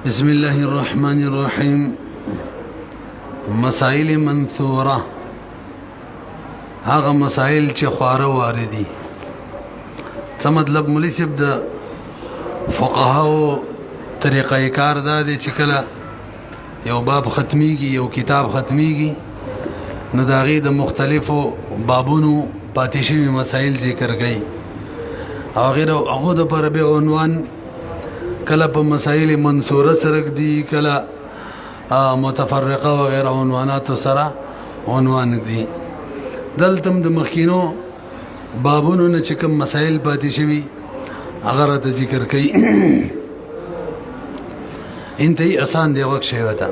بسم الله الرحمن الرحيم. مسائل منثوره هغه مسائل چې خواره واردي. څه مطلب مولوی صاحب د فقهاو طریقه کار دا دی چې کله یو باب ختمیږي یو کتاب ختمیږي نو د هغې د مختلفو بابونو پاتې شوي مسایل ذکر کوي او هغو دپاره بیا عنوان کله په مسائل منصوره سره دی کله متفرقه وغیره عنواناتو سره عنوان دی. دلته د مخکینو بابونو نه چې کوم مسائل پاتې شوي هغه راته ذکر کوي. انتهی آسان دی وقت شی وته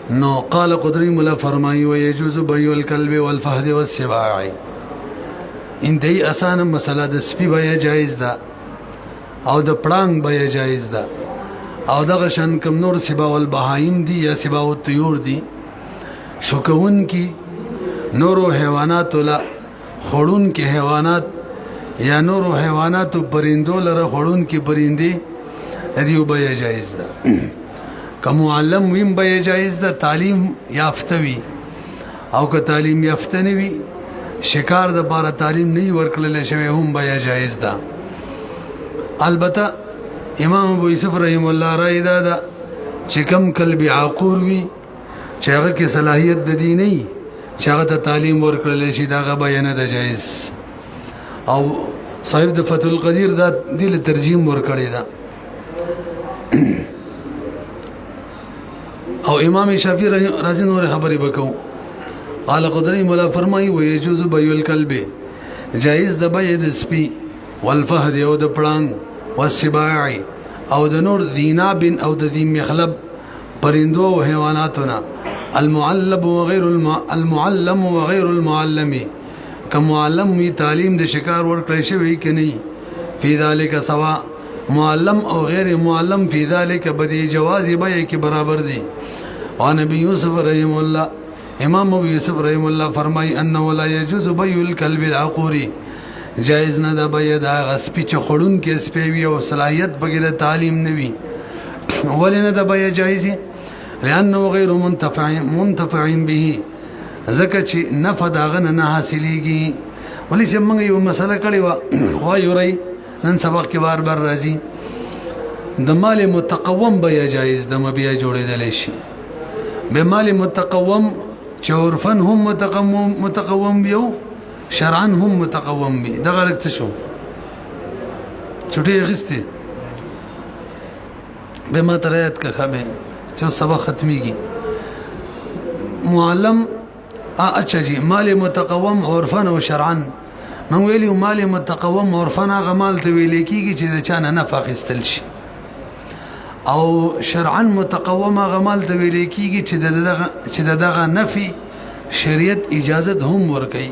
نو قال قدری مولا فرمایي ويجوز بيع الكلب والفهد والسباع. انتهی آسان مسله د سپي بیا جایز ده او د پړانګ بیا جایز ده او دغه شان کوم نور سبا والبهایم دي یا سبا والطيور دي شوکون کی نورو حیوانات لا خورون کی حیوانات یا نورو حیوانات پرندو لره خورون کی پرندي ادیو بیا جایز ده. کوم معلم ویم بیا جایز ده تعلیم یافته وي او که تعلیم یافته نه وي شکار د بار تعلیم نه ورکړل شوی هم بیا جایز ده. البته امام ابو یوسف رحم الله رای دا چې کم کلب عقور وي چې هغه کې صلاحیت د دین نه چې هغه ته تعلیم ورکړل شي دا غو بیان ده جایز. او صاحب د فتح القدیر دا دل ترجمه ورکړی دا. او امام شافعی رضی الله عنه خبرې وکاو قال قدری مولا فرمایي ويجوز بيع الكلب جایز د بيع د سپي والفهد او د پړانګ والسباع او د نور ذیناب او د ذی مخلب پرندو او حیواناتنا المعلم وغير المعلم وغير المعلم كم معلم وی تعلیم د شکار ورکړی شوی کني فی ذلک سوا معلم او غیر معلم فی ذلک بدی جواز بيع کی برابر دی. او نبی یوسف رحم الله امام ابو یوسف رحم الله فرمای انه ولا يجوز بيع الكلب العقوري جائز نه ده بيع د غسپی چې خړون کې سپیوي او صلاحیت بغیر تعلیم نوي ولنه ده بيع جایز لانه غیر منتفع به زکه چې نفع داغه نه حاصلېږي. ولې چې موږ یو مسله کړې و یوري نن سبق کې بار بار راځي د مال متقوم بيع جایز د مبيع جوړېدل شي به مال متقوم چې عرفن هم متقوم بیو شرعا هم متقوم بي دغه رکت شو چټي غسته به ما ترایت کا خبه چې سبق ختميږي معلم اچھا جی مال متقوم عرفن او شرعا من ویلی مال متقوم عرفن هغه مال ته ویل کیږي چې د چانه نفع خستل شي او شرعا متقوم هغه مال ته ویل کیږي چې دغه نفي شریعت اجازه هم ورکړي.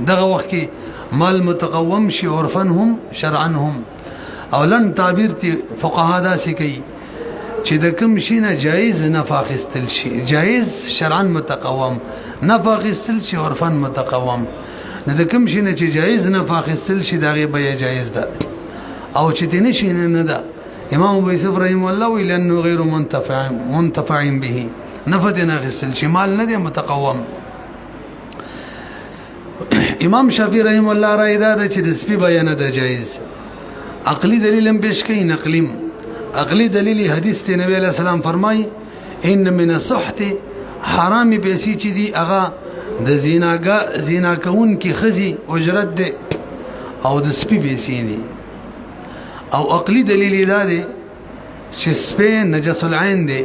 دغه وخت کې مال متقوم شي عرفن هم شرعا هم او لن تعبیر تی فقها دا سي کوي چې د کوم شي نه جایز نفع خستل شي جایز شرعا متقوم نفع خستل شي عرفن متقوم نه د کوم شي نه چې جایز نفع خستل شي دغه به جایز ده او چې دینه شي نه ده. امام ابو یوسف رحم الله ویل انه غیر منتفع به نفع نه خستل شي مال نه ده متقوم. امام شافعی رحم الله رای دا چې د سپي بیان ده جایز. عقلی دلیل هم پیش کوي نقلیم عقلی دلیل حدیث ته نبی علیہ السلام فرمای ان من السحت حرام پیسې چې دی هغه د زنا کون کی خزي اجرت ده او د سپي پیسې دي. او عقلی دلیل دا دی چې سپي نجس العين دي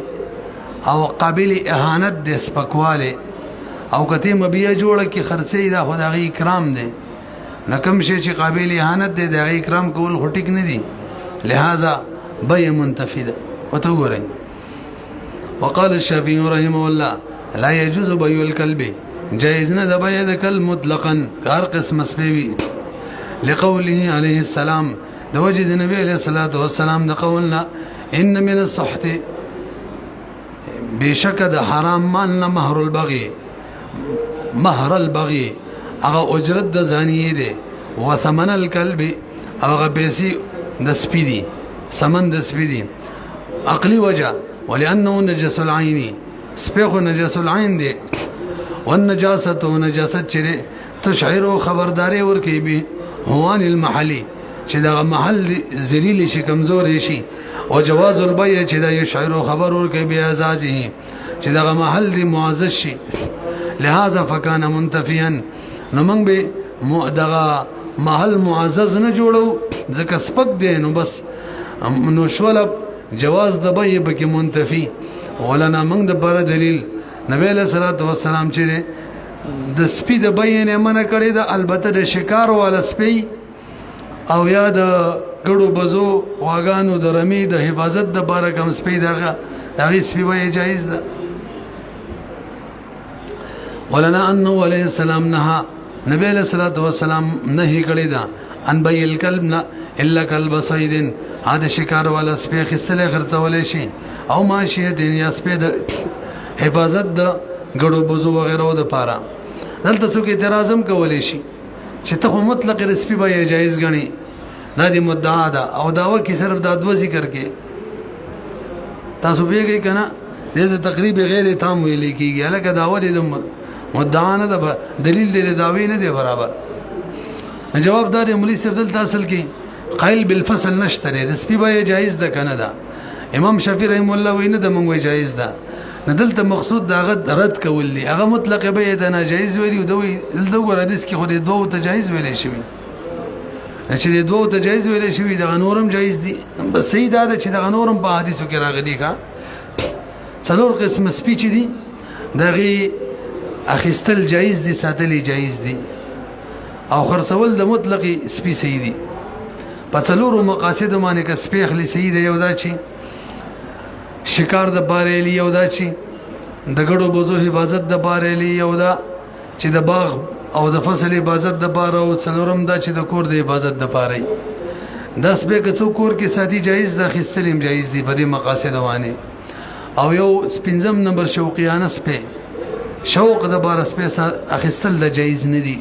او قابل اهانت ده سپکواله او کته مبیه جوړه کی خرڅې دا خدای اکرام دی نکم شي چې قابل اهانت دی د اکرام کول هټیک نه دی لہذا بيع منتفده وتوري. وقال الشافعي رحمه الله لا يجوز بيع الكلب جائز نه د بيع د کلب مطلقا کار قسم سپوي لقوله عليه السلام د وجد نبی عليه الصلاه والسلام د قولنا ان من الصحت بشک د حرام مال مهر البغي مهر البغي هغه اجرت د زانیه ده وثمن الكلب هغه پیسې د سپیدي سمن د سپي دي عقلی وجه ولانه نجس العين سپي خو نجس العين دي والنجاسه نجاست چره تشعر خبرداري ورکی به هوان المحلي چې دا محل ذلیل شي کمزور شي او جواز البيع چې دا يشعر خبر ورکی به ازاجه چې دا محل دی معزز شي لہذا فکان منتفيا نو موږ به دغه محل معزز نه جوړو ځکه سپک دی نو بس نو شول جواز د بيع به کې منتفي ولنا موږ د پر دلیل نبی له صلوات و سلام چې د سپي د بيع نه منع کړی دا البته د شکار والا سپي او یا د ګړو بزو واغانو د رمی د حفاظت د بار کم سپي دغه هغه سپي به جایز ده ولنا انه علیه السلام نه نبی علیہ الصلوۃ والسلام نهی کړی دا ان بيع الكلب الا كلب صيد هذا شکار والا سپي خستله خرڅول شي او ماشیه دنیا سپي د حفاظت د ګړو بزو وغیرہ د پاره دلته څوک اعتراض هم کولی شي چې ته خو مطلق رسپي به جایز غني دا د مدعا ده او داوا کې صرف دا دو ذکر کې تاسو پیږئ کنه د تقریب غیر تام ویل کېږي الکه داوا د مدعا نه ده دلیل د داوی نه دی برابر جواب دار مولوی صاحب دلته اصل کې قائل بالفصل نشته د سپي به جایز ده کنه ده امام شافعي رحم الله وینه د مونږ جایز ده ندلته مقصود داغه رد کول دي هغه مطلق به د ناجایز ویلی او دوی دلته ور حدیث کې خو د دوه ته جایز ویل شي چې د دوه ته جایز ویل شي د غنورم جایز دي بس صحیح ده چې د غنورم په حدیثو کې راغلي کا څلور قسم سپیچ دي دغه اخیستل جایز دي ساتل جایز دي او خرڅول د مطلق سپی صحیح دي په څلورو مقاصد باندې کې سپی خلی صحیح دی یو دا چې شکار د بارېلی یو دا چې د ګړو بوزو حفاظت د بارېلی یو دا چې د باغ او د فصل حفاظت د بار او څلورم دا چې د کور د حفاظت د پاره داس به کڅو کور کې ساتي جایز د خستلیم جایز دي په دې مقاصد باندې او یو پنځم نمبر شوقیانه سپه شوق د بار سپه اخستل د جایز نه دي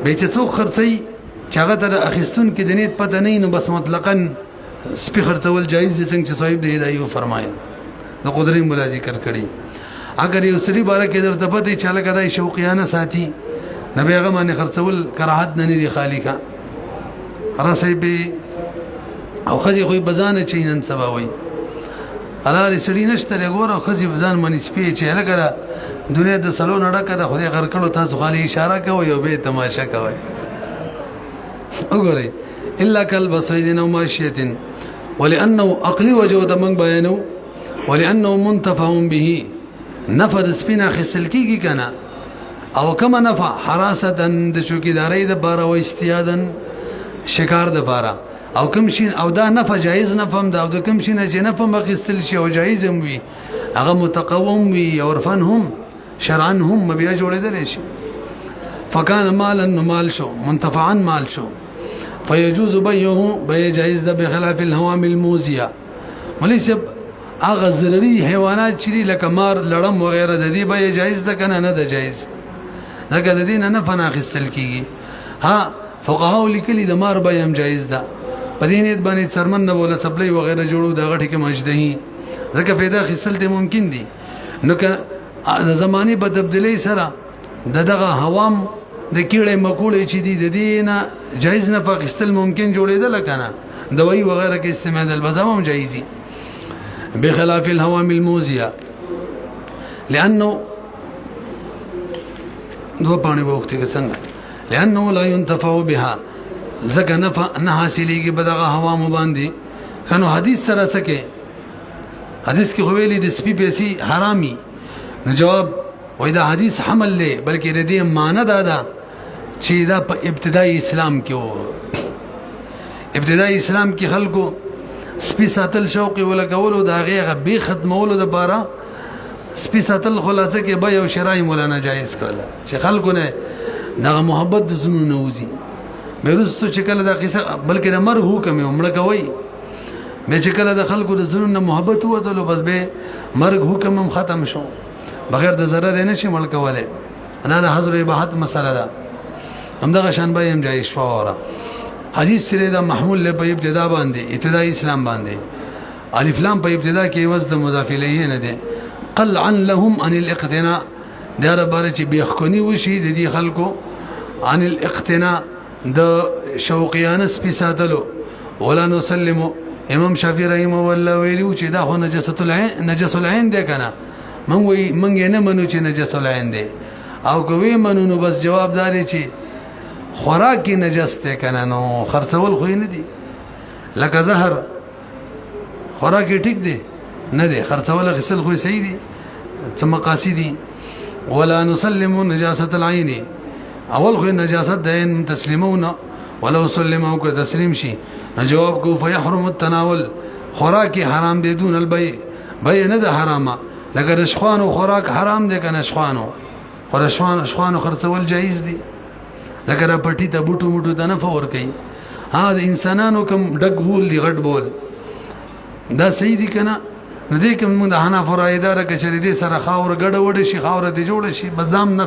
به چې څوک خرڅي چې هغه تر اخستون کې د نیت پته نه نو بس مطلقاً سپي خرڅول جایز دي څنګه چې صاحب د هدايو فرمایل د قدرت مولا ذکر کړي اگر یو سړي باره کې درته پته چې لکه دای شوقیانه ساتي نبی هغه باندې خرڅول کراهت نه دي خالی کا راسي به او خزي خو بزانه چې نن سبا وي حلال سړي نشته لګور او خزي بزان منی سپي چې لکه دنیا د سلون اڑکه د خدای غر کړو تاسو خالی اشاره کوي او به تماشا کوي وګورئ الا كلب صيد او ماشيه ولانه عقلي وجود من بيانو ولانه منتفع به نفد سپینا خسل کیږي کنه او کما نفع حراسه د چوکیداري د بار او استیادن شکار د بار او کم شین او دا نفع جایز نفهم دا او د کم شین چې نفع مخستل شي او جایز هم وي هغه متقوم وي او عرفنهم شرعنهم بیا جوړیدل شي فکان مالا مال شو منتفعا مال شو فيجوز بيعه بيع جائز ده بخلاف الهوام الموزيه وليس اغه ضرري حیوانات چې لکه مار لړم وغیرہ د دې بيع جائز ده کنه نه ده جائز لکه د دې نه فنا خستل کیږي ها فقهاء لیکلي د مار بيع هم جائز ده په دې نیت باندې څرمن نه بوله سپلای وغیرہ جوړو د غټي کې مجدهي ځکه پیدا خستل ته ممکن دي نو که د زماني په تبدیلی سره دغه هوام د کیړې مکوړې چې دي د دې نه جایز نه فقستل ممکن جوړېدل کنه دوايي وغیرہ کې استعمال البزم هم جایزي بخلاف الهوام الموزيه لانه دو پانی وخت کې څنګه لانه لا ينتفع بها ځکه نه حاصلېږي بدغه هوام باندې کنو حدیث سره څه حدیث کې ویلي د سپي پیسې حرامي نو جواب وای دا حدیث حمل له بلکې د دې معنی دا چې دا په ابتدایي اسلام کې وو ابتدایي اسلام کې خلکو سپي ساتل شوق ولګولو دا غیغه به ختمولو د بارا سپي ساتل خلاصه کې به یو شرای مولانا جایز کړل چې خلکو نه دغه محبت د زنو نوزي بیرستو چې کله دا قصه بلکې د مرګ حکم یې عمره کوي به چې کله د خلکو د زنو محبت وته بس به مرګ حکم هم ختم شو بغیر د ضرر نه شي ملک کوله دا د حضور اباحت مسله ده همدغه شان به هم جایز شوره حدیث سره دا محمول له په ابتدا باندې ابتدای اسلام باندې الف لام په ابتدا کې وزن مضاف الیه نه ده قلعا لهم عن الاقتناء دا رباره چې بیخونی وشي د دې خلکو عن الاقتناء د شوقیانه سپی ساتلو ولا نسلم امام شافعی رحمه الله ویلو چې دا خو نجس العين ده کنه من نه منو چې نجس العين ده او کوي منو نو بس جواب داري چې خوراک کی نجس ده کنه نو خرڅول خو نه دي لکه زهر خوراک ټیک دي نه دي خرڅول غسل خو صحیح دي څه مقاصدي ولا نسلم نجاسه العين اول خو نجاست ده تسلیمونه ولو سلمو کو تسلیم شي جواب کو فيحرم التناول خوراک حرام دي دون البيع بيع نه ده حرامه لکه رشخوانو خوراک حرام دي کنه شخوانو رشخوانو خرڅول جایز دي لکه را پټی ته بوټو موټو ته نه فور کوي ها د انسانانو کم ډګ بول دی غټ بول دا صحیح دي کنه نو دې کوم موږ د حنف رایدار کې چې دې سره خاور ګډ وډ شي خاور دې جوړ شي بدام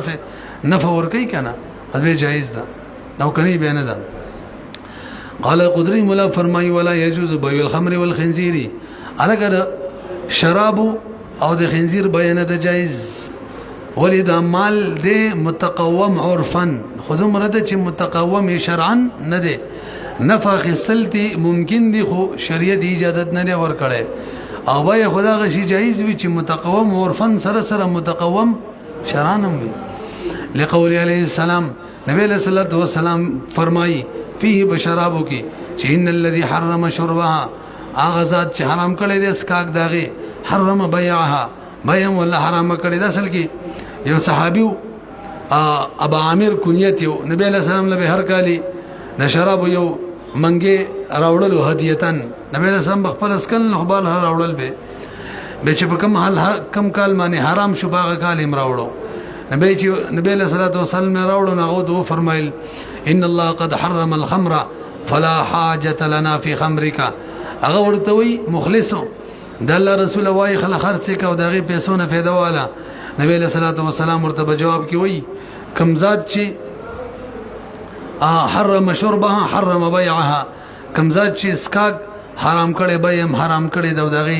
نفع ور کوي کنه دا جایز ده او کني به نه ده قال قدري مولا فرمای ولا يجوز بيع الخمر والخنزير اگر شراب او د خنزیر بیان ده جایز ولید مال ده متقوم عرفا خودم رده چې متقوم شرعا نه ده نفع خصلتي ممکن دي خو شریعت اجازه نه ور کړي او بای خدا غشي جایز وي چې متقوم عرفا سره متقوم شرعا هم وي لقول عليه السلام نبی علیہ الصلوۃ والسلام فرمایي فيه بشرابو کې چې ان الذي حرم شربها اغزاد چې حرام کړي دي اسکاک داغه حرم بيعها بيع ولا حرام کړي دا اصل کې یو صحابي ابا عامر کنیت یو نبی علیہ السلام له هر کالي د شراب یو منګي راوړلو هدیتن نبی علیہ السلام خپل اسکل خپل راوړل به چې په کم کال باندې حرام شو باغ کال امراوړو نبی علیہ الصلوۃ والسلام راوړو نغو دو فرمایل ان الله قد حرم الخمر فلا حاجه لنا في خمرك هغه ورته وی مخلصو د الله رسول وای خل خرڅ کا او دغه پیسو نه فایده والا نبی علیہ الصلوۃ والسلام ورته جواب کی وی کم ذات چې حرم شربها حرم بيعها کم ذات چې اسکاک حرام کړي بیم حرام کړي دغه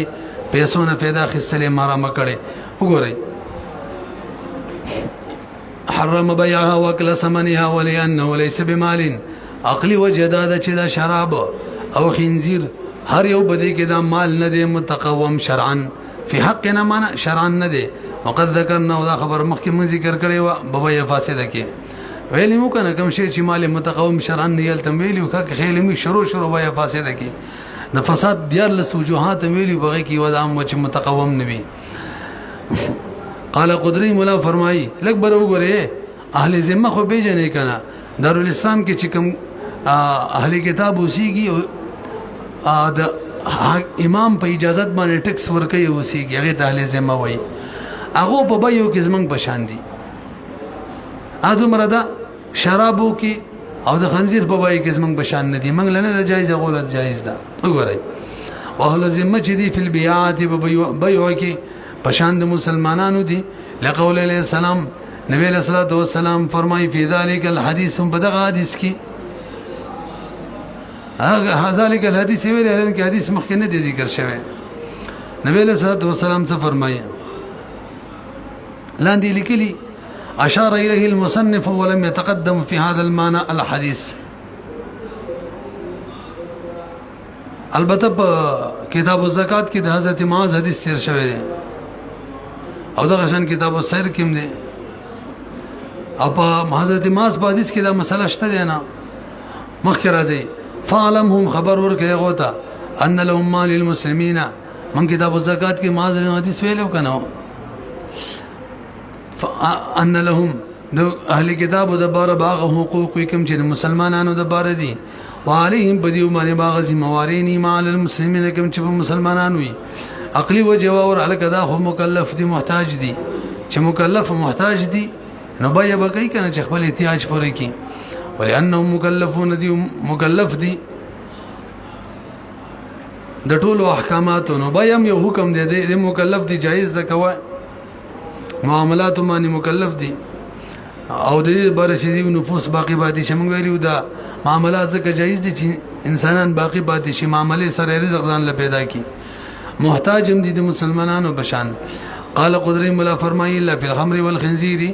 پیسو نه فایده خستلې حرام کړي وګورئ حرم بيعها واكل ثمنها ولانه ليس بمال عقلي وجداد چې دا شراب او خنزير هر یو بده کې دا مال نه دی متقوم شرعا فی حقنا معنا شرعا نه دی وقد ذکرنا دا خبر مخکې من ذکر کړی و بابا فاسده کې ویلی مو کنه کوم شی چې مال متقوم شرعا نه یل تمویلی وکړه خیلی می شروع بابا فاسده کې د فساد دیار له وجوهات ویلی بغي کې ودام و چې متقوم نبی قال قدري مولا فرمایي لک بر وګوره اهل ذمه خو بیجنې کنه دارالاسلام کې چې کوم اهل کتاب اوسېږي د امام په اجازت باندې ټیکس ورکوي اوسېږي هغه د اهل ذمه وایي هغه په بایو کې زمنګ بشان دي اته مردا شرابو کې او د خنزیر په بایو کې زمنګ بشان نه دي منګ لنه جایز غولت جایز ده وګورئ اهل ذمه چې دي په البيعات بایو کې پشان د مسلمانانو دي لقول علیہ السلام نبی علیہ الصلوۃ والسلام فرمای فی ذلک الحدیث بدغه حدیث کی ذلک الحدیث ویل هلن کې حدیث مخکې نه دی ذکر شوی نبی علیہ الصلوۃ والسلام څه فرمایي لاندې لیکلي اشار الیه المصنف ولم يتقدم في هذا المعنى الحديث البته کتاب الزکات کې د حضرت معاذ حدیث تیر شوی دی او دا غشن کتاب السیر کې دی او په حضرت معاذ په حدیث کې دا مسله شته دی نه مخکې راځي فعلمهم خبر ورکه غوتا ان لهم مال للمسلمين من کتاب الزکات کې معاذ حدیث ویلو کنه ان لهم د اهل کتاب د بار باغ حقوق کوم چې مسلمانانو د بار دي وعليهم بدیو باندې باغ زموارین مال المسلمین کوم چې مسلمانانو وي عقلی وجه اور الکدا خو مکلف دي محتاج دي چې مکلف محتاج دي نو بیا به کوي کنه چې خپل احتیاج پوره کړي ولانهم مکلفون دي مکلف دي د ټولو احکاماتو نو بیا یو حکم دی د مکلف دي جایز ده کوي معاملات باندې مکلف دي او د دې بار شي نفوس باقی پاتې شي موږ ویلو دا معاملات ځکه جایز دي چې انسانان باقی پاتې شي معاملې سره رزق ځان له پیدا کی محتاج هم دي د مسلمانانو بشان قال قدري مولا فرمایي الا فی الخمر والخنزير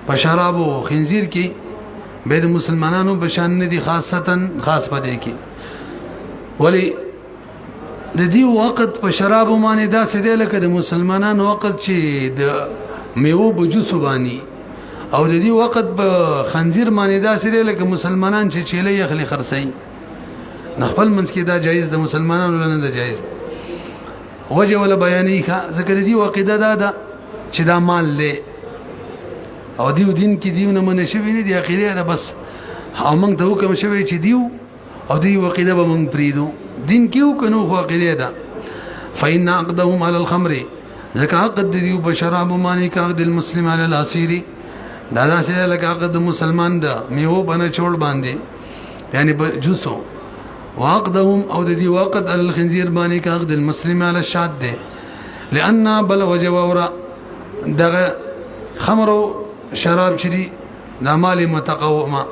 فشراب او خنزیر کی به د مسلمانانو بشان نه دي خاصتا خاص پدې کی ولی د دې وخت په شراب باندې دا څه دی لکه د مسلمانانو وخت چې د میوه بجوسو باندې او د دې وخت په خنزیر باندې دا څه دی لکه مسلمانان چې چيله یخلي خرسي نخپل منځ کې دا جایز د مسلمانانو نه ده جایز وجه ولا بیانې ښه ذکر دی وقیده دا چې دا مال دی او دیو دین کې دیو نه منشوي نه دی عقیده ده بس او موږ ته حکم شوی چې دیو او دی وقیده به موږ پریدو دین کیو کنو خو عقیده ده فإن عقدهم على الخمر ذکا عقد دیو بشراب مانی کا عقد المسلم على الاسير دا سره لکه عقد مسلمان ده میو بنه چول باندې یعنی جوسو وعقدهم او د دې وقت الخنزير باندې کا عقد المسلم على الشاد ده لان بل وجورا دغه خمر شراب چری د مال متقومه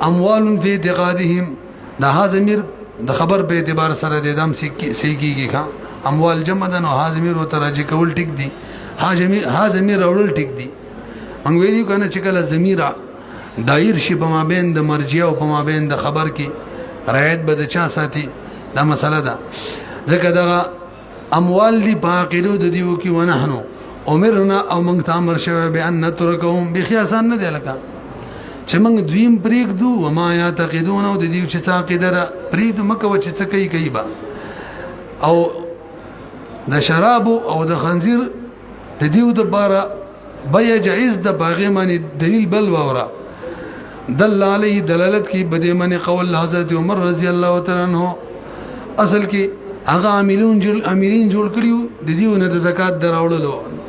اموال فی اعتقادهم دا ضمیر د خبر په اعتبار سره د دم سیکیږي ښا اموال جمع ده نو ضمیر او ترجی کول ټیک دي ضمیر اورل ټیک دي موږ ویلو کنه چې کله ضمیر دایر شي په مابین د مرجیه او په مابین د خبر کې رعایت به د چا ساتي دا مسله ده ځکه دا اموال دی باقیلو د دیو کې ونحنو امرنا او موږ ته امر شوی به ان نترکهم بخیاسان نه دی لکه چې موږ دویم پریږدو و ما یعتقدون او د دې چې عقیده پریږدو مکه و چې څه کوي با او د شراب او د خنزیر د دیو د بارا بیا جائز د باغې معنی دلیل بل وورا دل علی دلالت کی بده معنی قول حضرت عمر رضی الله تعالی عنہ اصل کې هغه امرین جوړ کړیو د دیو نه د زکات دراوړلو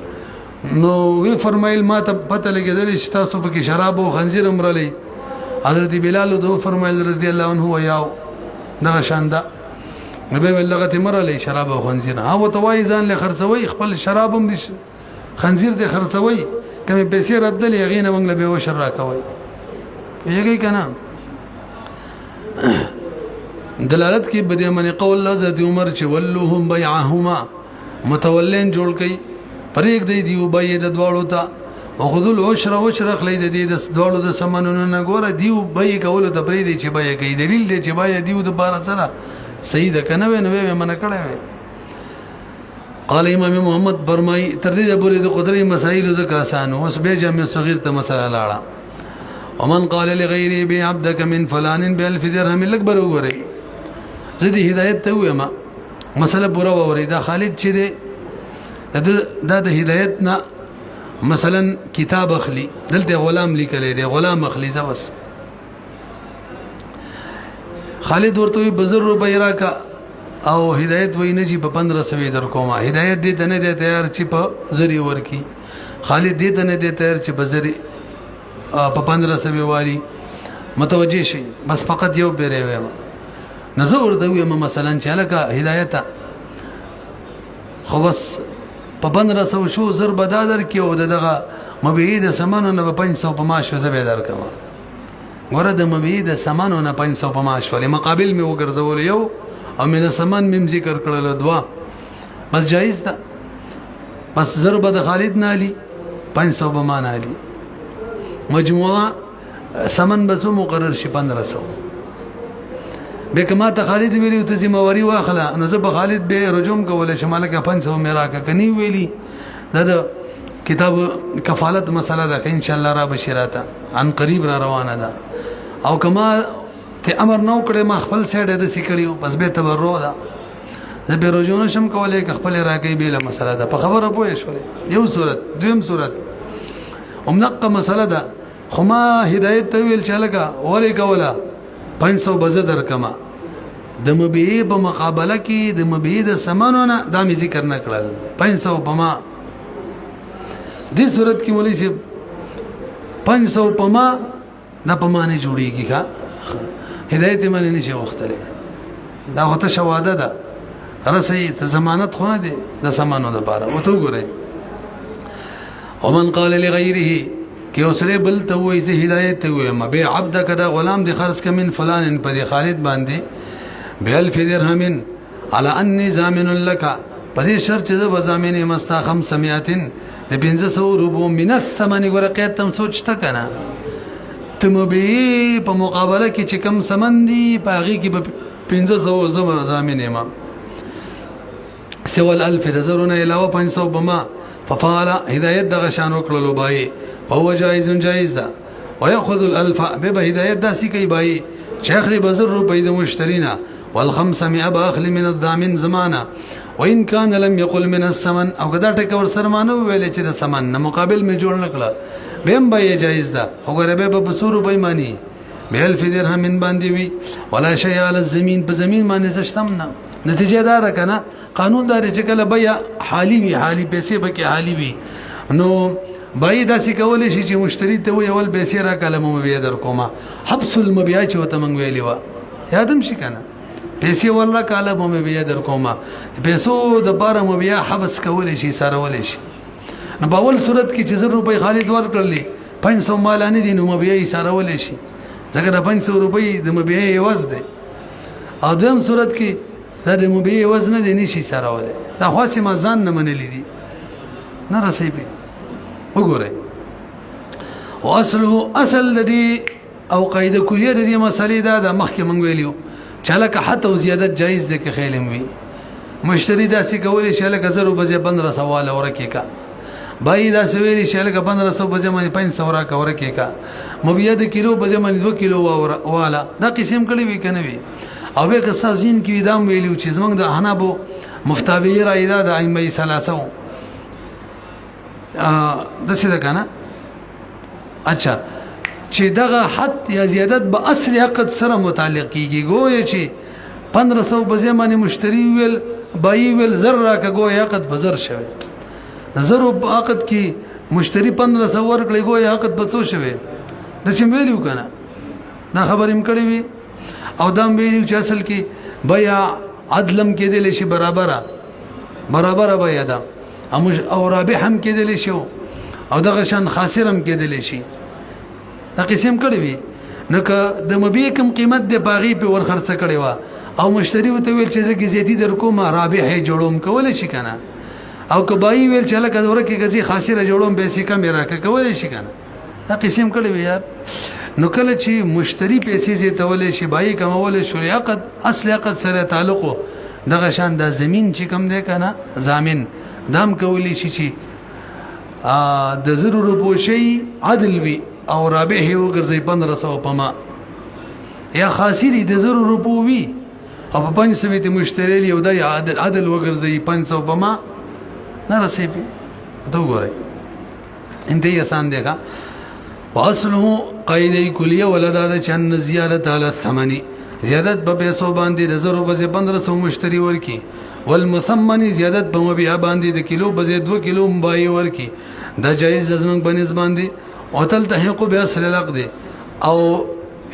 نو وی فرمایل ما ته پته لګیدل چې تاسو په کې شراب او خنزیر امرلې حضرت بلال دو فرمایل رضی الله عنه یاو دغه شاندا نبی ولغت مرلې شراب او خنزیر ها وتوای ځان له خرڅوي خپل شراب هم دي خنزیر دې خرڅوي کمه پیسې ردل یغینه موږ له به وشر راکوي یګی کنه دلالت کې بده من قول حضرت عمر چې ولهم بيعهما متولین جوړ کړي پرېګ دی دیو بای د دوالو ته او خذل عشر خلې د دې د دوالو د سمنونو نه ګوره دیو بای کول ته پرې دی چې بای کوي دلیل دی چې بای دیو د بار سره صحیح ده کنه نو من کړه قال امام محمد فرمای تر دې پورې د قدرت مسائل زکه آسان اوس به جامع صغیر ته مسله لاړه ومن قال لغيري بعبدك من فلان ب1000 درهم الاكبر وګوري زدي هدایت ته وېما مسله پورا ووري دا خالد چې دی دا د هدایت نه مثلا کتاب اخلي دلته غلام لیکل دی غلام اخلي زبس خالد ورته بزر روپے راکا او هدایت وینه چې په 1500 در کومه هدایت دې ته نه دی تیار چې په زری ورکی خالد دې ته نه دی تیار چې په زری په 1500 والی متوجه شي بس فقط یو بیره ویم نزور دوی مثلا چې لکه هدایت خو بس په 1500 شو زر بدادر کې او دغه مبيد سمانو نه 500 په ماش زبې در کما ګوره د مبيد سمانو نه 500 په ماش ولې مقابل می وګرځول یو او من سمان مم ذکر کړل دوا بس جایز ده بس زر بد خالد نالی 500 په مان علی مجموعه سمن بسو مقرر شي 1500 به کما ته خالد ویلی ته ذمہواری واخله نو زه به خالد به رجوم کوله شماله کا 500 میرا کا کني ویلی دا کتاب کفالت مسله ده ان شاء الله را بشراته ان قریب را روانه ده او کما ته امر نو کړي ما خپل سیډه د سکړیو بس به تبرو ده زه به رجوم شم کوله خپل راکې به له مسله ده په خبره پوه شولې یو صورت دویم صورت امنقه مسله ده خو ما هدایت ته ویل چلګه اورې کوله 500 بزه در کما د مبيع په مقابله کې د مبيع د سمانونه د می ذکر نه کړل 500 په ما دې صورت کې مولوی صاحب 500 په ما د په معنی جوړیږي ښا هدایت معنی نشي وختره دا هوته شواده ده رسې ته ضمانت خو نه دي د سمانو لپاره او ته ګورئ ومن قال لغيره کې اوسره بل ته وایي چې هدایت ته وایم به عبدک دا غلام دی خرج کمن فلان په دې خالد باندې بألف درهم على اني ضامن لك په دې شرط چې زه ضامن مستا 500 د 500 روپو من الثمن ورقیت تم سوچتا کنه تم به په مقابله کې چې کم سمن دي پاغي کې 500 زما ضامن ما سوال الف نظرنا علاوه 500 بما ففعل هدايت دغه شان وکړلو بای فهو جائز جائز ده وياخذ الالف به هدايت داسي کوي بای شیخ بزر روپې د مشترینا وال500 باخل من الضامن زمانه وان كان لم يقل من الثمن او کدا ټک ور سره مانو ویل چې د ثمن نه مقابل می جوړ نکړه بهم بای جائز ده وګوره به په 100 روپۍ مانی به 1000 درهم باندې وی ولا شيء على الزمين په زمين باندې زشتمنه نتیجه دار کنه قانون دار چې کله بیا حالي وی حالي پیسې به کې حالي وی نو بای داسې کولې شي چې مشتری ته وی اول پیسې را کلمو مبيع در کومه حبس المبيع چې وته منګ ویلی و یادم شي کنه پیسې ورلا کلمو مبيع در کومه پیسو د بار مبيع حبس کولې شي سره ولې شي نو په اول صورت کې چې 1000 روپۍ خالد ورکړلې 500 مال نه دي نو مبيع سره ولې شي ځکه د 500 روپۍ د مبيع عوض دی او دیم صورت کې دا د مبيع وزن دي نشي سره ولې دا خاصه مزان نه منلې دي نه رسې به وګورئ واصله اصل الذي او قاعده کلیه د دې مسلې دا د مخکې مونږ ویلو چې لکه حتی او زیادت جایز ده کې خیلم وي مشتری داسې کولی چې لکه 0 بجې 1500 والا ورکې کا بای دا سویلی چې لکه 1500 بجې باندې 500 ورکا ورکې کا مبيع د کیلو بجې باندې 2 کیلو والا دا قسم کړي وي کنه وي او به که سازین کې ودام ویلو چې زمونږ د حنابو مفتابی رایدا د ائمه ثلاثه د څه ده کنه اچھا چې دغه حد یا زیادت به اصل عقد سره متعلق کیږي ګویا چې 1500 بځه باندې مشتری ویل بای ویل ذره کا ګویا عقد بزر شوی زر عقد کې مشتری 1500 ورکړي ګویا عقد بڅو شوی د څه ویلو کنه دا خبرې مکړې وي او دام ویلو چې اصل کې بیا عدلم کې دل شي برابر بیا دا او رابح هم کې دل شي او دغه شان خاسرم کې دل شي دا قسم کړی وي نو که د مبيع کم قیمت د باغی په ور خرڅ کړي وا او مشتری وته ویل چې زګی زیاتی در کوم رابح جوړوم کول شي کنه او که بای ویل چې لکه ورکه غزي خاسره جوړوم به سي کم راکه کول شي کنه دا قسم کړی وي یار نو کله چې مشتری پیسې زی تولې شي بای کمول شریعه عقد اصل عقد سره تعلق دغه شان د زمين چې کم دی کنه ضامن دام کولی شي چې د 0 روپو شي عدل وي او رابح وګرځي 1500 پما یا خاسری د 0 روپو وي او په 500 ته مشتری یو د عدل وګرځي 500 پما نه رسېږي ته وګورئ انتهي آسان دی کا واصله قاعده کلیه ولدا چن زیادت علی الثمن زیادت په پیسو باندې د 0 بځه 1500 مشتری ورکی والمثمن زیادت په مبيع باندې د کیلو بځه 2 کیلو مبای ورکی دا جایز زمن بنس باندې او تل تحقق به اصل العقد او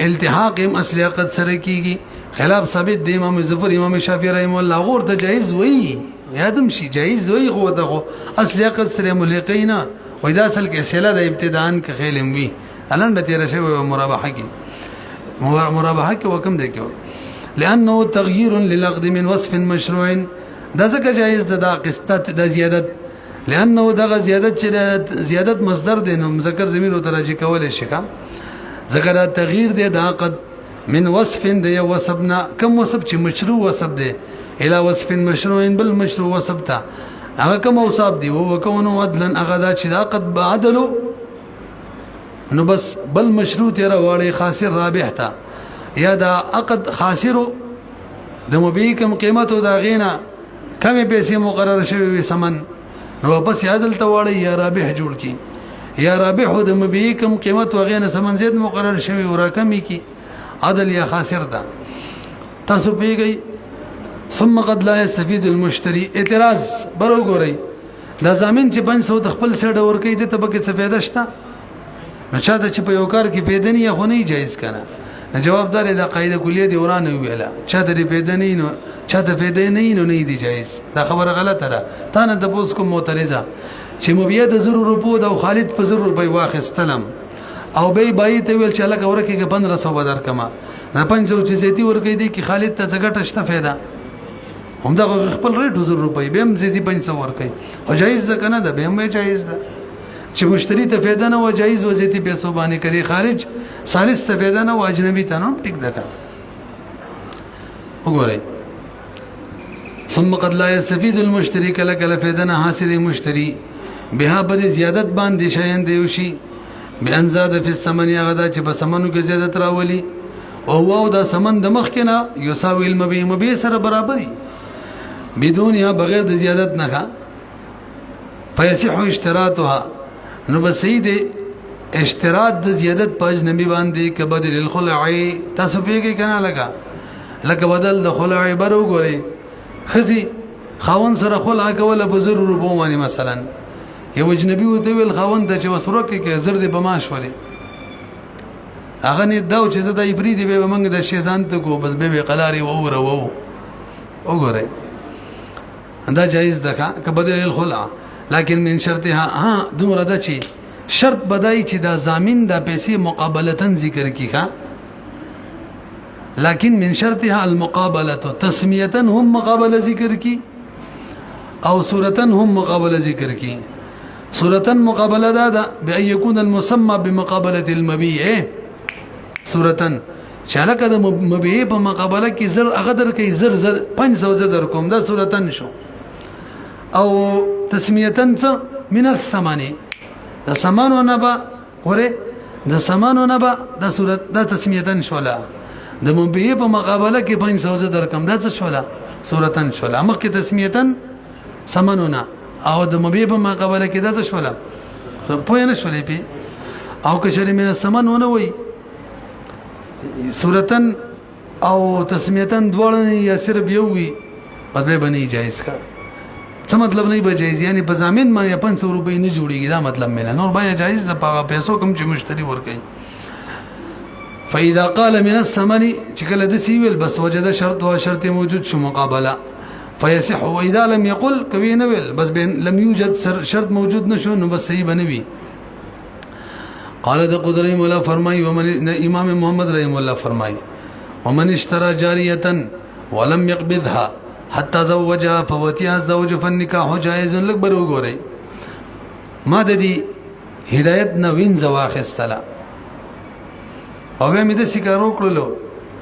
التحاق هم اصل عقد سره کیږي خلاف ثابت دی امام ظفر امام شافعی رحم الله غور ته جایز وی یادم شي جایز وی خو دغه اصل عقد سره ملقینا و اذا اصل کې سلا د ابتداء کې خیلم وی الان د تیر شوی مرابحه کې وکم دی کې لانه تغيير للعقد من وصف مشروع دا ځکه جایز ده دا قسطه د زیادت لانه دغه زیادت مصدر دی نو مذکر ضمیر او تراجی کول شي کا ذکر تغییر دی د عقد من وصف دی وصفنا کم وصف چې مشروع وصف دی الى وصف مشروع بل مشروع وصف تا هغه کوم اوصاف دی او کوم عدلا هغه دا چې عقد بعدل نو بس بل مشروع تیر واړی خاسر رابح تا یا دا عقد خاسر د مبيع کم قیمت او دا غینا کم پیسې مقرر شوی سمن نو بس عدل ته واړی یا رابح جوړ کی یا رابح د مبيع کم قیمت او غینا سمن زید مقرر شوی او راکمی کی عدل یا خاسر دا تاسو پیږئ ثم قد لا يستفيد المشتري اعتراض برو ګورئ دا ضامن چې 500 د خپل سره ور کوي د تبکه څه فایده شته نو چاته چې په یو کار کې پیدا نه خو نه جایز کنه جوابدار دا قاعده کلیه دی ورانه ویلا چاته دی پیدا نه نو چاته پیدا نه نو نه دی جایز دا خبره غلطه ده تا نه د پوس کوم معترضه چې مبیه د 100 روپو د خالد په 100 روپۍ واخستلم او به بای ته ویل چې لکه ورکه 1500 بدر کما نه 500 چې زیتی ورکې دي کې خالد ته څنګه شته फायदा هم دا خپل ریټ 100 روپۍ به هم زیتی 500 ورکې او جایز ده کنه ده به هم جایز ده چې مشتری ته फायदा نه و جایز و زیتی پیسو باندې کړي خارج ثالث ته फायदा نه و اجنبي ته نو ټیک ده کنه وګورئ ثم قد لا يستفيد المشتري كلا فائدة حاصل مشتري بها بد زیادت باندې شین دیوشي بان زاد فی الثمن غدا چې په ثمنو کې زیادت راولي او هو دا ثمن د مخ کې نه یساوی المبيع سره برابرۍ بدون یا بغیر د زیادت نه فیصح اشتراطها نو بسید اشتراط د زیادت په اجنبي باندې کبدل الخلع تاسو پیږي کنه لکه بدل د خلع برو ګوري خزي خاون سره خلع کوله په 100 روپو باندې مثلا یو اجنبي وته ویل خاون د چې وسره کې زر دې بماش ولې هغه نه دا چې دا ایبری دی به موږ د شیزان ته کو بس به قلاري وو وګوره دا جایز ده که بدل الخلع لكن من شرطها دومره ده چې شرط بدای چې دا ضامن د پیسې مقابلتن ذکر کیخه لكن من شرطها المقابله تسميه هم مقابله ذکر کی او صورتا هم مقابله ذکر کی صورتا مقابله دا بأن يكون المسمى بمقابله المبيع صورتا چالکه د مبيع په مقابله کې زر اغدر کې زر 500 زر کوم دا صورتا شو او تسميه من الثمن د سمانو نبا وره د سمانو نبا د صورت د تسميه شولا د مبيع په مقابله کې 500 زر درکم دا څه شولا صورتا شولا مخکې تسميه سمانونه او د مبيع په مقابله کې دا څه شولا په نه شولې پی او که شری من السمانونه وي صورتا او تسميه دوړنه یا صرف یو وي پس به بني جایز کا څه مطلب نه به جایز یعنی په ضامن باندې 500 روپۍ نه جوړیږي دا مطلب مینه نور بیا جایز د پاغه پیسو کم چې مشتری ورکړي فاذا قال من الثمن چې کله د سیویل بس وجد شرط او شرط موجود شو مقابله فيصح واذا لم يقل کوي نه ویل بس بین لم يوجد شرط موجود نشو نو بس صحیح بنوي قال د قدري مولا فرمای ومن امام محمد رحم الله فرمای ومن اشترى جاريه ولم يقبضها حتى زوجها فوتيها الزوج فالنكاح جائز لك برو ګوري ما د دې هدایت نو وین زواخستلا او مې د سکارو کړلو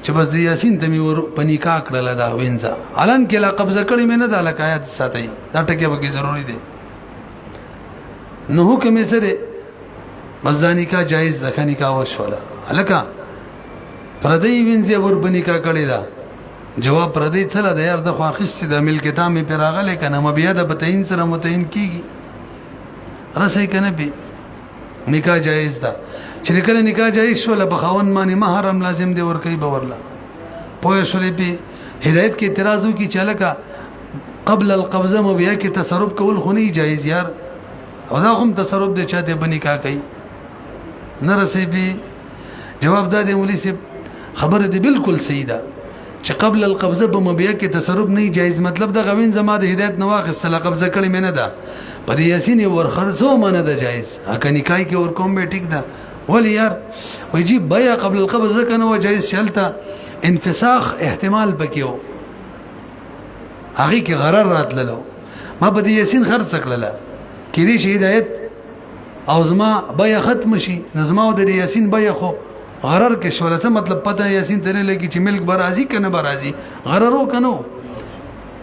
چې بس د یاسین ته مې ور پنیکا کړل دا وینځه الان کې لا قبضه کړی مې نه د لکایات ساتي دا ټکي به ضروری دي نو حکم یې سره بس ځانې کا جایز ځخنی کا وشوله الکا پردی وینځه ور پنیکا کړی دا جواب پردی چلا د یار د خواخست د ملک تامه پر راغله کنه مبیا د بتین سره متین کیږي رسې کنه به نکاح جایز ده چې کله نکاح جایز شو له بخاون باندې محرم لازم دی ور کوي باورلا پوه شولې په هدایت کې اعتراض وکي چې لکه قبل القبضه مبیا کې تصرف کول خو نه جایز یار او دا هم تصرف د چا د بنکاح کوي نه رسې به جواب ده مولوی صاحب خبره دی بالکل صحیح ده چې قبل القبضه په مبيع کې تصرف نه جایز مطلب د غوین زما د هدایت نواخ سره قبضه کړی مې نه ده په دې یاسین ور خرڅو منه ده جایز اګه نکای کې ور کوم به ټیک ده ولی یار ويجيب بيع قبل القبضه کنه و جایز شلته انفساخ احتمال بکیو هغه کې غرر راتللو ما په دې یاسین خرڅ کړل کې دې هدایت او زما بيع ختم شي نظم او د یاسین بيع خو غرر کې شوله څه مطلب پته یاسین ته نه لګي چې ملک برازي کنه برازي غررو کنو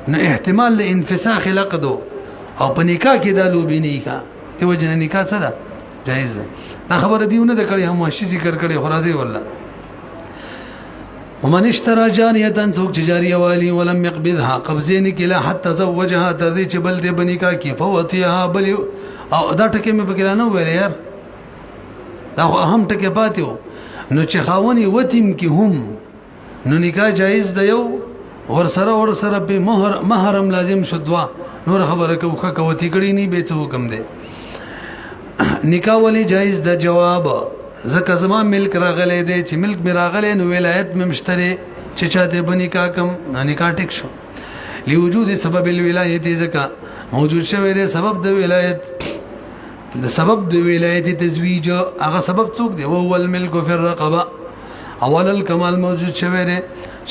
نه احتمال له انفساخ لقدو او په نکاح کې د لوبینی کا ته وجنه نکاح څه ده جایز ده دا خبره دیونه د کړي هم شي ذکر کړي خرازي والله ومن اشترى جاريه سوق جاريه والي ولم يقبضها قبضين كلا حتى زوجها تذي چې بل دې بنکا کې فوتيها بل او دا ټکي مې پکې نه ویل یار دا اهم ټکي پاتیو نو چې خاوني وتیم کې هم نو نکاح جایز دی یو ور سره په محرم لازم شدوا نور خبره کوي کړي نه به څه حکم دی نکاح ولې جایز د جواب زکه زما ملک راغلی دی چې ملک می راغلی نو ولایت می مشتري چې چاته بنی کا کم نکاح ټیک شو لوجود سبب الولایت زکه موجود شوی دی سبب د ولایت د سبب د ولایت تزویج هغه سبب څوک دی او هو الملک فی الرقبه اول الکمال موجود شوی دی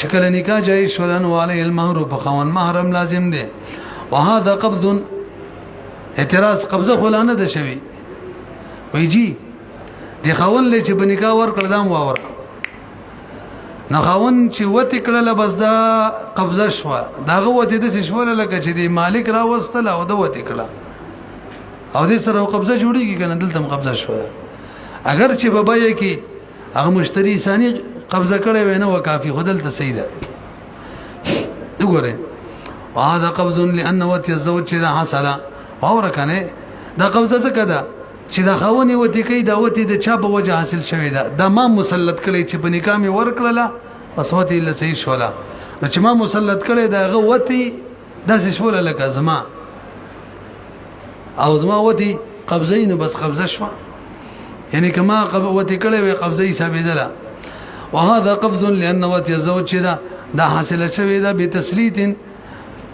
شکل نکاح جایز شولن علی المهر په خوان محرم لازم دی وهذا قبض اعتراض قبضه خلانه ده شوی وی جی دی خوان له چې بنکاح ور کړدام واور نه خوان چې وته کړل بس دا قبضه شو داغه وته د شول لکه چې دی مالک را وستل او د وته کړه او دې سره قبضه جوړیږي کنه دلته قبضه شو اگر چې بابا یې کې هغه مشتری ثاني قبضه کړي وینه وکافي خدل ته صحیح ده وګوره وهذا قبض لان وتی الزوج چې حاصل اور کنه دا قبضه څه ده چې دا خاوني وتی کوي دا وتی د چا په وجه حاصل شوی دا ما مسلط کړي چې په نکاح می ورکړله پس وتی له صحیح شولا نو چې ما مسلط کړي دا غو وتی داسې شولا لکه زما او زما وتی قبضین بس قبضه شو یعنی کما وتی کړي وي قبضه حسابې ده وهذا قبض لان وتی الزوج دا حاصل شوی دا به تسلیت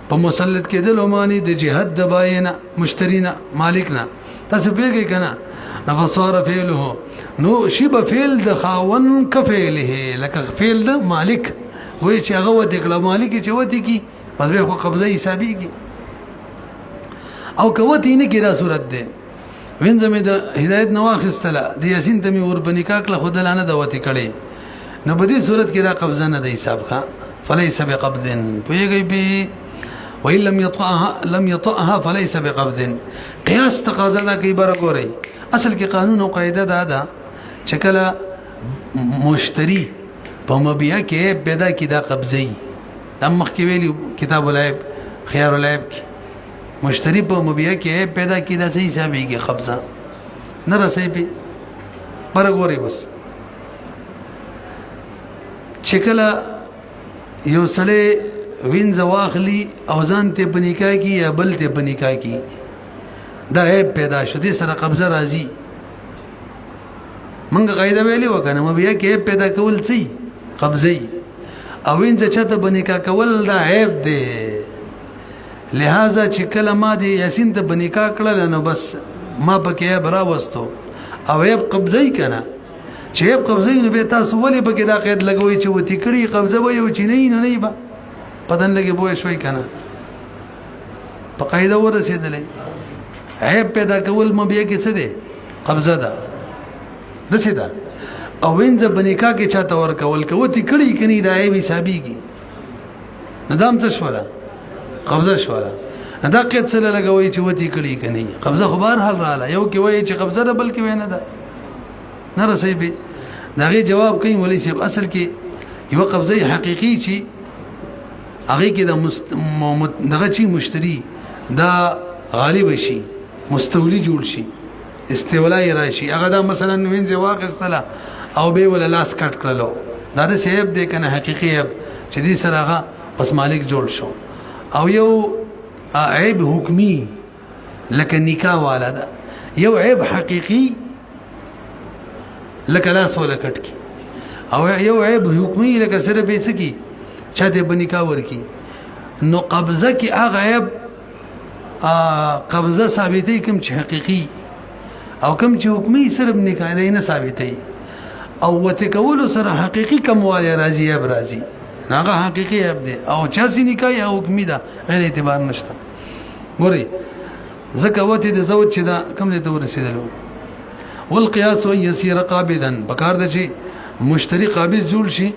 په مسلط کېدل معنی د جهاد د باینه مشترینا مالکنا تاسو پیږئ کنه نفسوار فعله نو شی به فعل د خاون کفعله لکه فعل د مالک وای چې هغه وته کړه مالک چې وته کی پس به قبضه حسابي کی او کوته نه کی دا صورت ده وینځمه د هدایت نواخستله د یاسین ته می ور بنکاک له خدلانه د وته کړي نو په دې صورت کې دا قبضه نه د حساب کا فليس بقبض پیږئ به وإن لم يطأها فليس بقبض قياس تقاضا دا کوي برګوري اصل کې قانون او قاعده دا ده چې کله مشتری په مبيع کې پیدا کی دا قبضي دم مخ کې ویلي کتاب العیب خيار العیب مشتری په مبيع کې پیدا کی دا صحیح حسابيږي قبضه نه رسې په برګوري بس چې کله یو سړی وینځ واخلی او ځان ته بنکا کی یا بل ته بنکا کی دا عیب پیدا شو دي سره قبضه راځي منګه قاعده ویلې وکنه مبیا کې عیب پیدا کول څه قبضه او وینځ چته بنکا کول دا عیب دی لہذا چې کله ما دي یاسین ته بنکا کړل نو بس ما پکې برا وستو او عیب قبضه کنه چې عیب قبضه نو به تاسو ولې پکې دا قید لګوي چې وتی کړي قبضه وي او چې نه با پدن لګي بوې شوي کنه په قاعده ورسېدلې عیب پیدا کول مبیا کې څه دی قبضه ده د څه ده او وینځ بنکا کې چاته ور کول کوي کړي کني دا عیب حسابيږي ندام څه شولا قبضه شولا دا قید سره لګوي چې وتی کړي کني قبضه خو بهر حال رااله یو کې وایي چې قبضه ده بلکې وینه ده نه رسې به داغه جواب کوي ولې چې اصل کې یو قبضه حقيقي چی هغه کې د دغه چی مشتری دا غالب شي مستولی جوړ شي استولای راشي هغه دا مثلا وینځه واقعستله او به ول لاس کټ کړلو دا د سیب دی کنه حقيقي چې دې سره هغه پس مالک جوړ شو او یو عیب حکمی لکه نکاح والا دا یو عیب حقيقي لکه لاس ولا کټ کی او یو عیب حکمی لکه سره به څه کی چاته بنکا ورکی نو قبضه کی هغه عیب قبضه ثابتې کوم چې حقيقي او کوم چې حکمي صرف نکاح دی نه ثابتې او وته کول سره حقيقي کوم والی راضي اب راضي هغه حقيقي اب دی او چا سي نکاح یا حکمي دا غیر اعتبار نشته ګوري زکه وته د زوج چې دا کوم دې ته ورسېدلو والقياس يسير قابضا بکار د چې مشتری قابض جوړ شي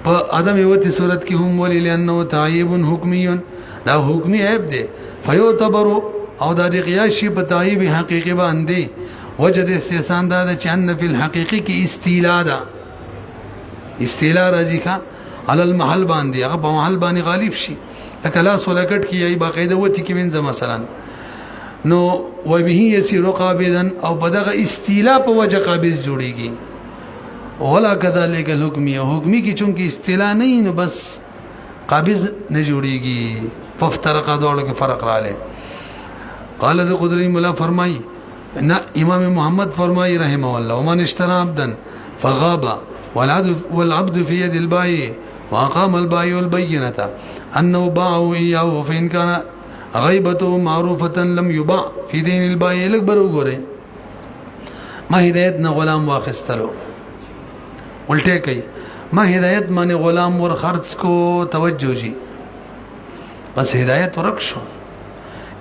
په ادم یوتی صورت کې هم ولې لانه تعیب حکمی دا حکمی عیب دی فیعتبر او دا د قیاس شی په تعیب حقیقي باندې وجد استحسان دا چې ان فی الحقیقی کې استیلا دا استیلا راځي کا علی المحل باندې هغه په محل باندې غالب شي لکه لاس ولکټ کې ای باقاعده وتی کې وینځه مثلا نو و به یسیر قابضا او بدغه استیلا په وجه قابض جوړیږي ولا كذلك حکمی کی چونکه استیلا نه نو بس قابض نه جوړیږي فافترق دوړو کې فرق رااله قال ذو قدری مولا فرمای نا امام محمد فرمای رحمه الله ومن اشترى عبدا فغاب والعبد في يد البائع واقام البائع البينه انه باعه اياه فان كان غیبته معروفه لم یباع فی دین البایع لک برو ګوره ما هدایت نه غلام واخستلو الټه کوي ما هدایت باندې غلام ور خرڅ کو توجه جی بس هدایت ورک شو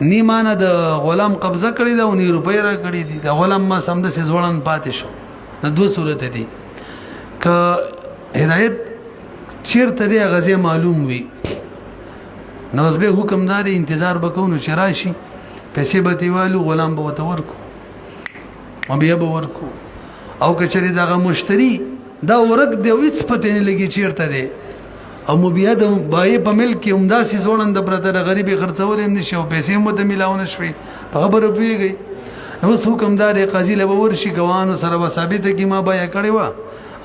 نیمانه د غلام قبضه کړی دا 9 روپۍ را کړی دي د غلام ما سم د سزوړن پاتې شو د دوه صورت دي ک هدایت چیرته دی غزه معلوم وي نو به حکم داري انتظار وکونو چې راشي پیسې به دیوالو غلام به وته ورکو او بیا به ورکو او کچری دغه مشتری دا ورک دی هیڅ پته نه لګي چیرته دی او مو بیا د بای په ملک کې عمدا سي زوړند پرته د غریبي خرڅول هم نشو پیسې مو د ملاونه شوي په خبره پیږي نو حکمدار قاضي له ورشي ګوانو سره ثابت کی ما بیا کړی و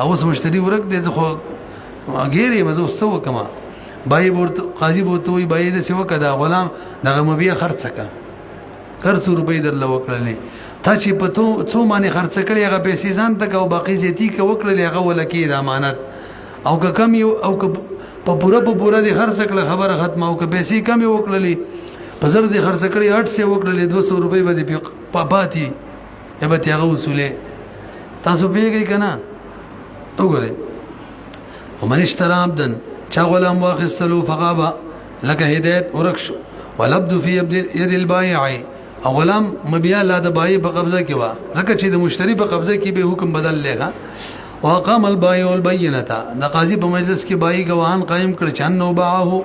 او اوس مشتری ورک دی خو غیرې مزه وسو کما بای ورته قاضي بوته وي بای د سیو کدا غلام دغه مو بیا خرڅ کا کرڅو روپۍ در لوکړلې تا چې پتو څو معنی خرڅ کړي هغه پیسې ځان تک او باقی زیتی کې وکړلې هغه ولکې د امانت او که کم یو او که په پورا دي خرڅ کړه خبره ختمه او که پیسې کم وکړلې په زر دي خرڅ کړي 800 وکړلې 200 روپۍ باندې پاتې به هغه وصوله تاسو پیږئ کنه وګورئ ومن اشترى عبدا چا غلام واخستلو فغابا لك هدایت ورکشو والعبد في يد البائع او غلام مبیا لا د بای په قبضه کې وا ځکه چې د مشتری په قبضه کې به حکم بدل لګا واقام البائع والبينه د قاضي په مجلس کې بای گواهان قائم کړ چې نو باعه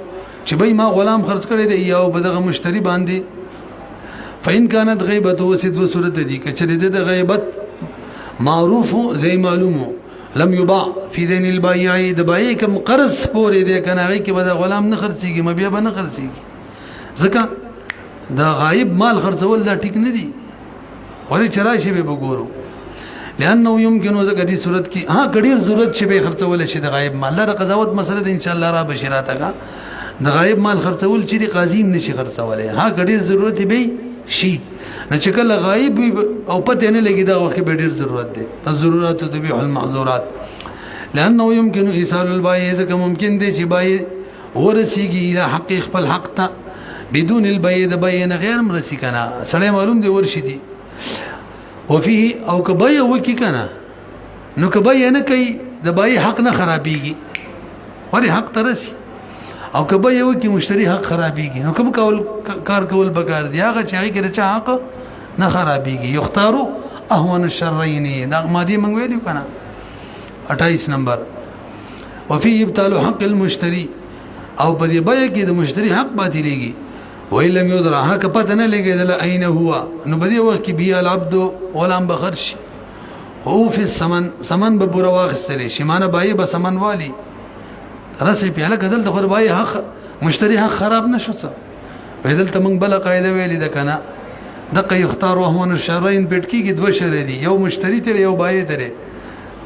چې بای ما غلام خرڅ کړی دی یا په دغه مشتری باندې فإن كانت غیبته وسد صورت دي کچې د غیبت معروف زي معلومه لم يباع في دين البائع د بای کوم قرض پورې دی کنه هغه کې به غلام نه خرڅيږي مبیا به نه خرڅيږي ځکه دا غایب مال خرڅول دا ټیک نه دي ورې چرایشي به وګورو لانه يمكن زکه دي صورت کې ها ګډیر ضرورت شي به خرڅول شي د غایب مال لره قضاوت مسله ان شاء الله را بشیراته کا د غایب مال خرڅول چې د قاضي نشي خرڅولای ها ګډیر ضرورت به شي نه چې کله غایب او پته نه لګي دا وخت به ډیر ضرورت دي الضرورات تبيح المحظورات لانه يمكن ايصال البائع زکه ممکن دي چې بای ورسیږي د حق خپل حق ته بدون البيع د بيع غیر مرسي کنه سړی معلوم دی ورشي دي وفيه او کبيع وکي کنه نو کبيع نه کوي د بيع حق نه خرابيږي ولی حق ترسي او کبيع وکي مشتري حق خرابيږي نو کوم کار کول بګار دی هغه چې هغه کې حق نه خرابيږي یختارو اهون الشرين دا مادي منګ ویلو کنه 28 نمبر وفي ابطال حق المشتري او په دې بيع کې د مشتري حق باطلېږي وإن لم يدرى هكا پته نه لګیدل اين هو نو بدی وخت کې بیا العبد غلام بخرش او فی سمن به پورا واخستلی شمانه بای به سمن والی راسي پیاله کدل د بای حق مشتری حق خراب نشو څه بدل ته موږ بل قاعده ویلې ده کنه دغه یختار رحمان الشرین پټ کېږي دوه شر دي یو مشتری ته یو بای ته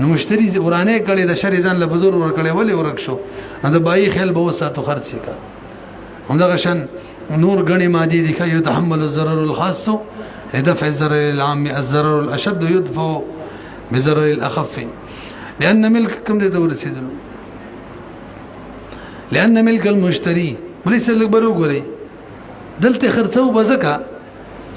نو مشتری ورانه کړي د شر ځان له بزرګ ور کړي ولې ورک شو د بای خیل به وساتو خرڅ کا همدغه شان نور غني مادي دي كي يتحمل الضرر الخاص لدفع الضرر العام الضرر الاشد يدفع بضرر الاخف لان ملك كم ده دور سيدنا لان ملك المشتري وليس لك بروغري دلته خرڅو بزکا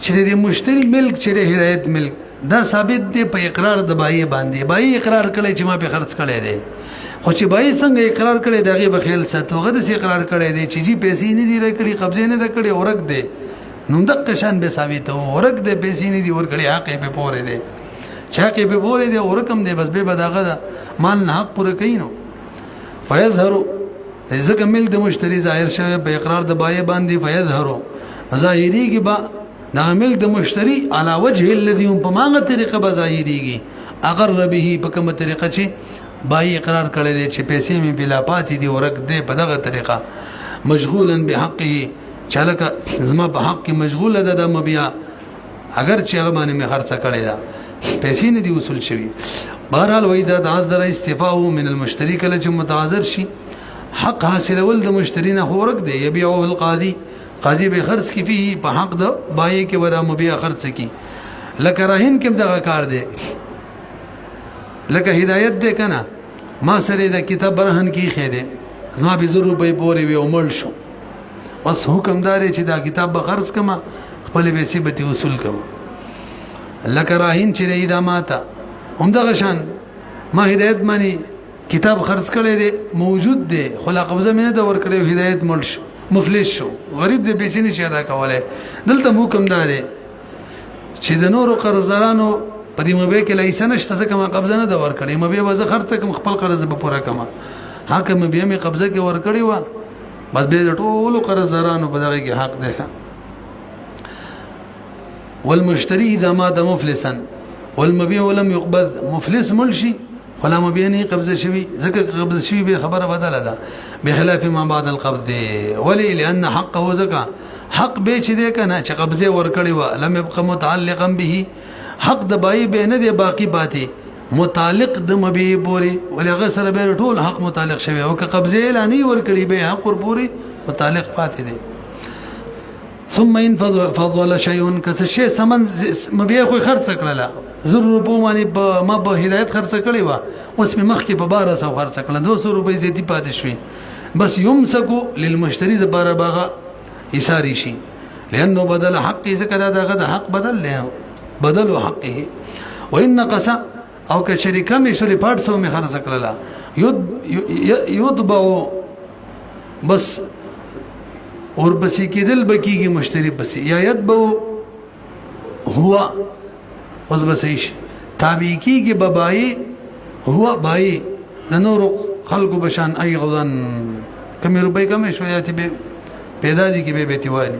چې د مشتري ملک چې هدایت ملک دا ثابت دی په اقرار د بای باندې بای اقرار کړي چې ما په خرڅ کړي دي خو چې بای څنګه اقرار کړي دغه به خیال ساتوغه د اقرار کړي دي چې جی پیسې نه دی راکړي قبضه نه ده کړي ورک دی نو دغه شان به ثابت ورک دی پیسې نه دی ورکړي حق په پوره دی چا کې په پوره دی ورکم دی بس به بداغه مال نه حق پوره کینو فیظهر ځکه مل د مشتری ظاهر شوی په اقرار د بای باندې فیظهر ظاهریږي با دا مل د مشتری علی وجه الذي په ماغه طریقه به ظاهریږي اگر به په کومه طریقه چې بای اقرار کړی دی چې پیسې مې بلا پاتې دي ورک دی په دغه طریقه مشغولا بحقه چالک زما په حق کې مشغول ده د مبیا اگر چې هغه باندې مې خرڅ کړی دا پیسې نه دي وصول شوی بهرحال وای دا تعذر استفاء من المشتري کله چې متعذر شي حق حاصل ول د مشتری نه ورک دی يبيعه القاضي قاضي به خرڅ کی فيه په حق د بای کې ورا مبیا خرڅ کی لکه راهن کې دغه کار دی لکه هدایت دی کنه ما سره د کتاب برهن کی خېده زما به 0 روپۍ پورې وي عمل شو اوس حکم دار چې دا کتاب به خرڅ کما خپل پیسې به وصول کما لکه راهین چې دی دا ماته همدغه شان ما هدایت مانی کتاب خرڅ کړی دی موجود دی خو لا قبضه مې نه ده ورکړی هدایت مړ شو مفلس شو غریب دی پیسې نشي ادا کولی دلته حکم دار چې د نورو قرضدارانو په دې مبیع کې لایسه نشته ځکه ما قبضه نه ده ورکړې مبیع به زه خرڅ کړم خپل قرض به پوره کړم حق مبیع مې قبضه کې ورکړې وه بس بیا د ټولو قرضدارانو په دغه کې حق دی والمشتري اذا مات مفلسا والمبيع ولم يقبض مفلس ملشي ولا مبيع نه قبضه شوی ځکه قبضه شوی به خبره بدله ده بخلاف ما بعد القبض ولي لان حقه زکا حق به چې دی کنه چې قبضه ورکړی و لم يبقى متعلقا به حق د بای به نه دی باقی پاتې متعلق د مبيع پوری ولغه سره به ټول حق متعلق شوی او که قبضه اعلاني ورکړي به حق ور پوری متعلق پاتې دی ثم ان فضل شيء كشيء سمن مبيع خو خرڅ کړله زر روپو باندې ما به هدایت خرڅ کړی و اوس می مخ کې په 1200 خرڅ کړل 200 روپۍ زیاتی پاتې شوي بس يمسكو للمشتري د بار باغه ایثاری شي لانه بدل حق ذکر دا غد حق بدل له بدل حقه وان نقص او که شریکه می سولې پات سو می خرڅ کړله يطبع بس اور بسی کېدل بکیږي مشتری بسی یا يتبع هو اوس بسیش تابع کیږي ببای هو بای د نور خلقو بشان ایغضن کمی روپۍ کمی شویاتی به پیدا دي کې به بیتوالی